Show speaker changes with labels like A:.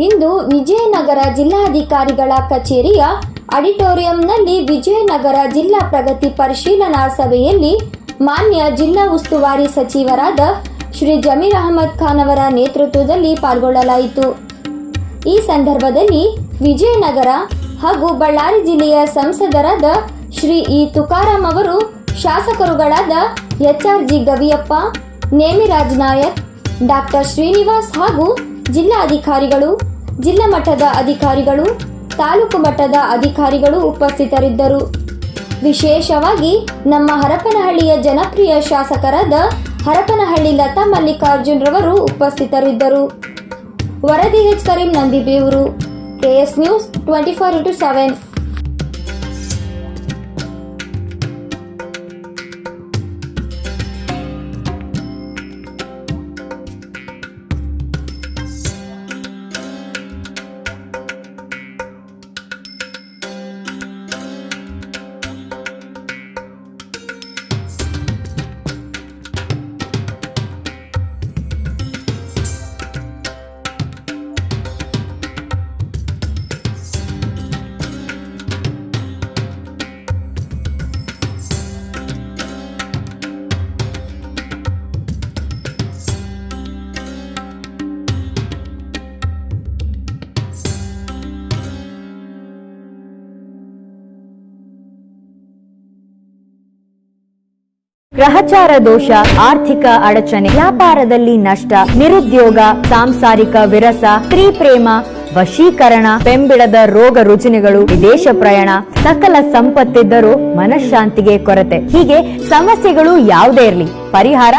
A: ಇಂದು ವಿಜಯನಗರ ಜಿಲ್ಲಾಧಿಕಾರಿಗಳ ಕಚೇರಿಯ ಆಡಿಟೋರಿಯಂನಲ್ಲಿ ವಿಜಯನಗರ ಜಿಲ್ಲಾ ಪ್ರಗತಿ ಪರಿಶೀಲನಾ ಸಭೆಯಲ್ಲಿ ಮಾನ್ಯ ಜಿಲ್ಲಾ ಉಸ್ತುವಾರಿ ಸಚಿವರಾದ ಶ್ರೀ ಜಮೀರ್ ಅಹಮದ್ ಖಾನ್ ಅವರ ನೇತೃತ್ವದಲ್ಲಿ ಪಾಲ್ಗೊಳ್ಳಲಾಯಿತು. ಈ ಸಂದರ್ಭದಲ್ಲಿ ವಿಜಯನಗರ ಹಾಗೂ ಬಳ್ಳಾರಿ ಜಿಲ್ಲೆಯ ಸಂಸದರಾದ ಶ್ರೀ ಇ ತುಕಾರಾಂ ಅವರು, ಶಾಸಕರುಗಳಾದ ಎಚ್.ಆರ್.ಜಿ. ಗವಿಯಪ್ಪ, ನೇಮಿರಾಜ್ ನಾಯಕ್, ಡಾಕ್ಟರ್ ಶ್ರೀನಿವಾಸ್ ಹಾಗೂ ಜಿಲ್ಲಾ ಅಧಿಕಾರಿಗಳು, ಜಿಲ್ಲಾ ಮಟ್ಟದ ಅಧಿಕಾರಿಗಳು, ತಾಲೂಕು ಮಟ್ಟದ ಅಧಿಕಾರಿಗಳು ಉಪಸ್ಥಿತರಿದ್ದರು. ವಿಶೇಷವಾಗಿ ನಮ್ಮ ಹರಪನಹಳ್ಳಿಯ ಜನಪ್ರಿಯ ಶಾಸಕರಾದ ಹರಪನಹಳ್ಳಿ ಲತಾ ಮಲ್ಲಿಕಾರ್ಜುನ್ ರವರು ಉಪಸ್ಥಿತರಿದ್ದರು. ವರದಿ H. Karim Nandibevur, KS news 24x7.
B: ಗ್ರಹಚಾರ ದೋಷ, ಆರ್ಥಿಕ ಅಡಚಣೆ, ವ್ಯಾಪಾರದಲ್ಲಿ ನಷ್ಟ, ನಿರುದ್ಯೋಗ, ಸಾಂಸಾರಿಕ ವಿರಸ, ಸ್ತ್ರೀ ಪ್ರೇಮ, ವಶೀಕರಣ, ಬೆಂಬಿಡದ ರೋಗ ರುಜಿನಗಳು, ವಿದೇಶ ಪ್ರಯಾಣ, ಸಕಲ ಸಂಪತ್ತಿದ್ದರೂ ಮನಃಶಾಂತಿಗೆ ಕೊರತೆ, ಹೀಗೆ ಸಮಸ್ಯೆಗಳು ಯಾವುದೇ ಇರಲಿ ಪರಿಹಾರ